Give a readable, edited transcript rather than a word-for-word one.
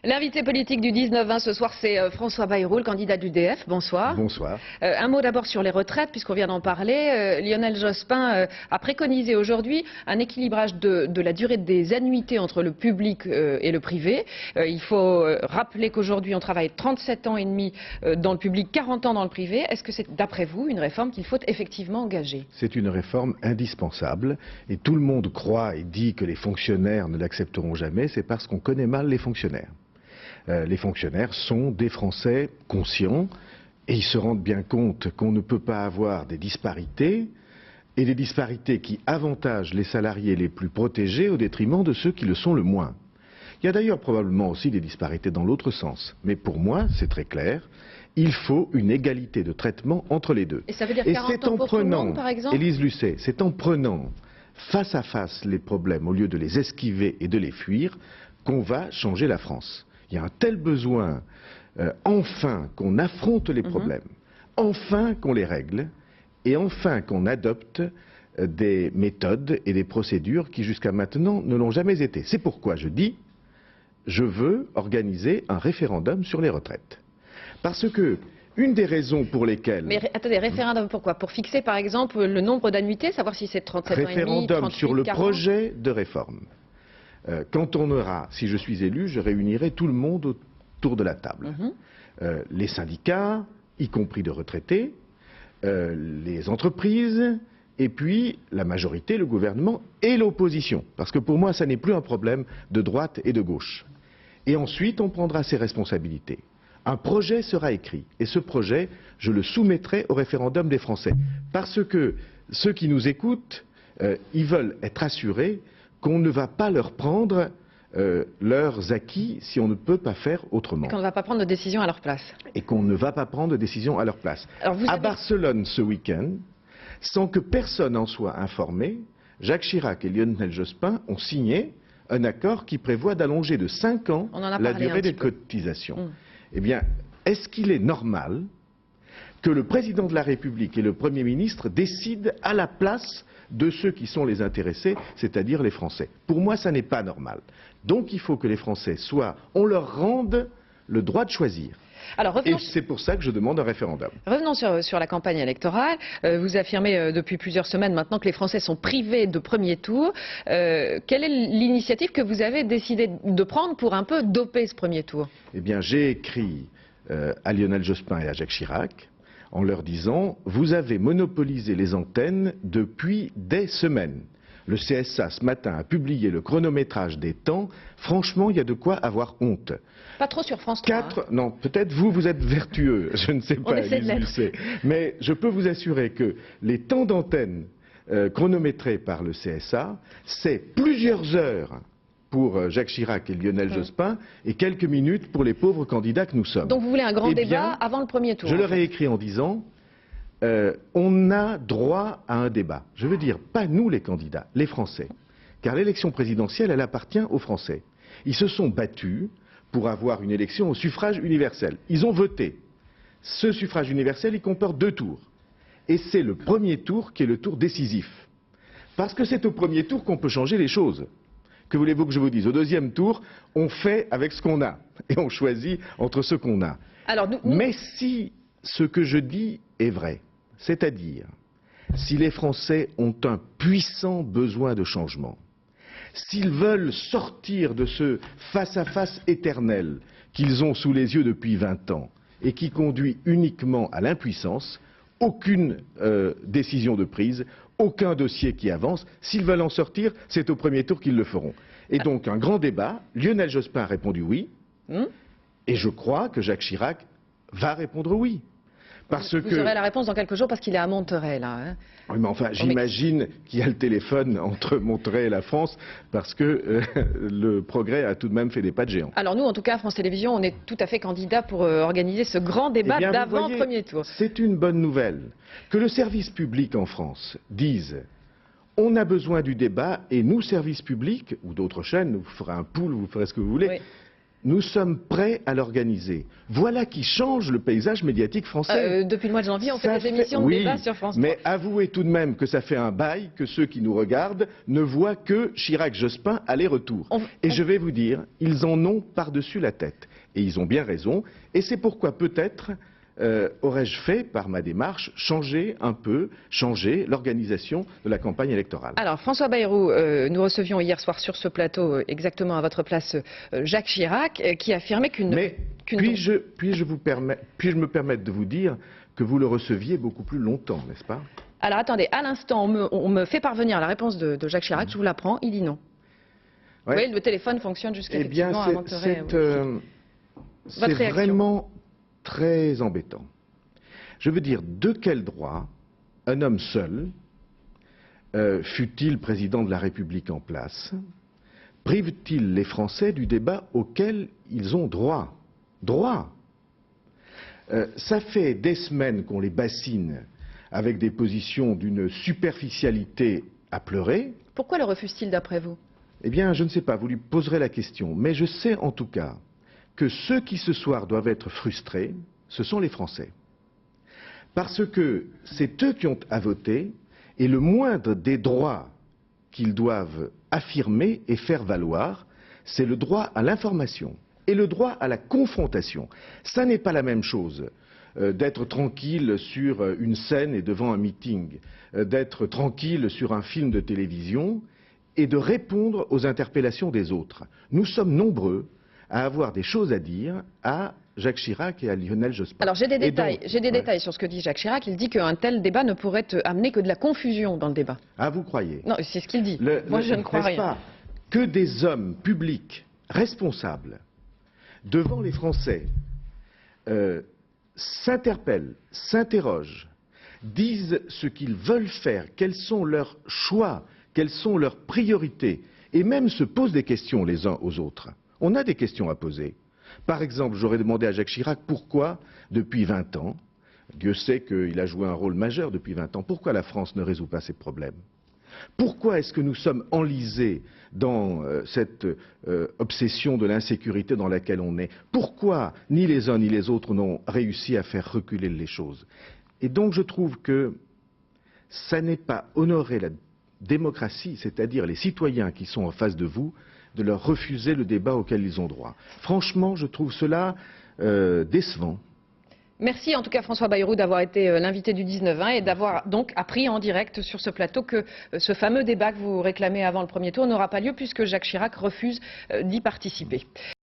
L'invité politique du 19-20 ce soir, c'est François Bayrou, le candidat du DF. Bonsoir. Bonsoir. Un mot d'abord sur les retraites, puisqu'on vient d'en parler. Lionel Jospin a préconisé aujourd'hui un équilibrage de la durée des annuités entre le public et le privé. Il faut rappeler qu'aujourd'hui, on travaille 37 ans et demi dans le public, 40 ans dans le privé. Est-ce que c'est, d'après vous, une réforme qu'il faut effectivement engager? C'est une réforme indispensable. Et tout le monde croit et dit que les fonctionnaires ne l'accepteront jamais. C'est parce qu'on connaît mal les fonctionnaires. Les fonctionnaires sont des Français conscients et ils se rendent bien compte qu'on ne peut pas avoir des disparités et des disparités qui avantagent les salariés les plus protégés au détriment de ceux qui le sont le moins. Il y a d'ailleurs probablement aussi des disparités dans l'autre sens. Mais pour moi, c'est très clair, il faut une égalité de traitement entre les deux. Et ça veut dire 40 ans pour tout le monde, par exemple ? Élise Lucet, c'est en prenant face à face les problèmes au lieu de les esquiver et de les fuir qu'on va changer la France. Il y a un tel besoin, enfin, qu'on affronte les problèmes, enfin qu'on les règle, et enfin qu'on adopte des méthodes et des procédures qui jusqu'à maintenant ne l'ont jamais été. C'est pourquoi je dis, je veux organiser un référendum sur les retraites. Parce que une des raisons pour lesquelles... Mais attendez, référendum pourquoi? Pour fixer par exemple le nombre d'annuités, savoir si c'est 37 ans et demi, 38, 40... Référendum sur le projet de réforme. Quand on aura, si je suis élu, je réunirai tout le monde autour de la table. Les syndicats, y compris de retraités, les entreprises, et puis la majorité, le gouvernement et l'opposition. Parce que pour moi, ça n'est plus un problème de droite et de gauche. Et ensuite, on prendra ses responsabilités. Un projet sera écrit. Et ce projet, je le soumettrai au référendum des Français. Parce que ceux qui nous écoutent, ils veulent être assurés qu'on ne va pas leur prendre leurs acquis si on ne peut pas faire autrement. Et qu'on ne va pas prendre de décision à leur place. Et qu'on ne va pas prendre de décision à leur place. Alors à Barcelone ce week-end, sans que personne en soit informé, Jacques Chirac et Lionel Jospin ont signé un accord qui prévoit d'allonger de 5 ans la durée des cotisations. Eh bien, est-ce qu'il est normal que le président de la République et le Premier ministre décident à la place de ceux qui sont les intéressés, c'est-à-dire les Français? Pour moi, ça n'est pas normal. Donc il faut que les Français on leur rende le droit de choisir. Alors, et c'est pour ça que je demande un référendum. Revenons sur la campagne électorale. Vous affirmez depuis plusieurs semaines maintenant que les Français sont privés de premier tour. Quelle est l'initiative que vous avez décidé de prendre pour un peu doper ce premier tour? Eh bien, j'ai écrit à Lionel Jospin et à Jacques Chirac en leur disant « Vous avez monopolisé les antennes depuis des semaines. Le CSA, ce matin, a publié le chronométrage des temps. Franchement, il y a de quoi avoir honte. » Pas trop sur France 3. Non, peut-être vous êtes vertueux, je ne sais pas, Élise Lucet. Mais je peux vous assurer que les temps d'antenne chronométrés par le CSA, c'est plusieurs heures pour Jacques Chirac et Lionel Jospin, et quelques minutes pour les pauvres candidats que nous sommes. Donc vous voulez un grand débat avant le premier tour? Je leur ai écrit en disant, on a droit à un débat. Je veux dire, pas nous les candidats, les Français. Car l'élection présidentielle, elle appartient aux Français. Ils se sont battus pour avoir une élection au suffrage universel. Ils ont voté. Ce suffrage universel, il comporte 2 tours. Et c'est le premier tour qui est le tour décisif. Parce que c'est au premier tour qu'on peut changer les choses. Que voulez-vous que je vous dise? Au deuxième tour, on fait avec ce qu'on a. Et on choisit entre ce qu'on a. Alors, mais si ce que je dis est vrai, c'est-à-dire si les Français ont un puissant besoin de changement, s'ils veulent sortir de ce face-à-face éternel qu'ils ont sous les yeux depuis 20 ans et qui conduit uniquement à l'impuissance, aucune décision de prise, aucun dossier qui avance. S'ils veulent en sortir, c'est au premier tour qu'ils le feront. Et donc un grand débat, Lionel Jospin a répondu oui, et je crois que Jacques Chirac va répondre oui. Vous aurez la réponse dans quelques jours parce qu'il est à Monterrey, là. Hein. Oui, mais enfin, j'imagine qu'il y a le téléphone entre Monterrey et la France parce que le progrès a tout de même fait des pas de géant. Alors nous, en tout cas, France Télévisions, on est tout à fait candidat pour organiser ce grand débat d'avant le premier tour. C'est une bonne nouvelle que le service public en France dise on a besoin du débat et nous, service public, ou d'autres chaînes, vous ferez un pool, vous ferez ce que vous voulez, Nous sommes prêts à l'organiser. Voilà qui change le paysage médiatique français. Depuis le mois de janvier, on fait des émissions de débat sur France 3. Mais avouez tout de même que ça fait un bail que ceux qui nous regardent ne voient que Chirac-Jospin aller-retour. Et je vais vous dire, ils en ont par-dessus la tête. Et ils ont bien raison. Et c'est pourquoi peut-être aurais-je fait, par ma démarche, changer l'organisation de la campagne électorale. Alors, François Bayrou, nous recevions hier soir sur ce plateau, exactement à votre place, Jacques Chirac, qui affirmait qu'une... Mais puis-je me permettre de vous dire que vous le receviez beaucoup plus longtemps, n'est-ce pas? Alors, attendez, à l'instant, on me fait parvenir la réponse de Jacques Chirac, je vous la prends, il dit non. Ouais. Vous voyez, le téléphone fonctionne jusqu'à effectivement avant c'est vraiment très embêtant. Je veux dire, de quel droit un homme seul, fût-il président de la République en place, prive-t-il les Français du débat auquel ils ont droit? Ça fait des semaines qu'on les bassine avec des positions d'une superficialité à pleurer. Pourquoi le refuse-t-il d'après vous? Eh bien, je ne sais pas, vous lui poserez la question. Mais je sais en tout cas que ceux qui ce soir doivent être frustrés, ce sont les Français. Parce que c'est eux qui ont à voter, et le moindre des droits qu'ils doivent affirmer et faire valoir, c'est le droit à l'information et le droit à la confrontation. Ça n'est pas la même chose d'être tranquille sur une scène et devant un meeting, d'être tranquille sur un film de télévision et de répondre aux interpellations des autres. Nous sommes nombreux à avoir des choses à dire à Jacques Chirac et à Lionel Jospin. Alors j'ai des détails sur ce que dit Jacques Chirac. Il dit qu'un tel débat ne pourrait amener que de la confusion dans le débat. Ah, vous croyez? Non, c'est ce qu'il dit. Moi, je ne crois rien. Pas que des hommes publics responsables devant les Français s'interpellent, s'interrogent, disent ce qu'ils veulent faire, quels sont leurs choix, quelles sont leurs priorités, et même se posent des questions les uns aux autres. On a des questions à poser. Par exemple, j'aurais demandé à Jacques Chirac pourquoi, depuis 20 ans, Dieu sait qu'il a joué un rôle majeur depuis 20 ans, pourquoi la France ne résout pas ses problèmes? Pourquoi est-ce que nous sommes enlisés dans cette obsession de l'insécurité dans laquelle on est? Pourquoi ni les uns ni les autres n'ont réussi à faire reculer les choses? Et donc je trouve que ça n'est pas honorer la démocratie, c'est-à-dire les citoyens qui sont en face de vous, de leur refuser le débat auquel ils ont droit. Franchement, je trouve cela décevant. Merci en tout cas François Bayrou d'avoir été l'invité du 19-20 et d'avoir donc appris en direct sur ce plateau que ce fameux débat que vous réclamez avant le premier tour n'aura pas lieu puisque Jacques Chirac refuse d'y participer.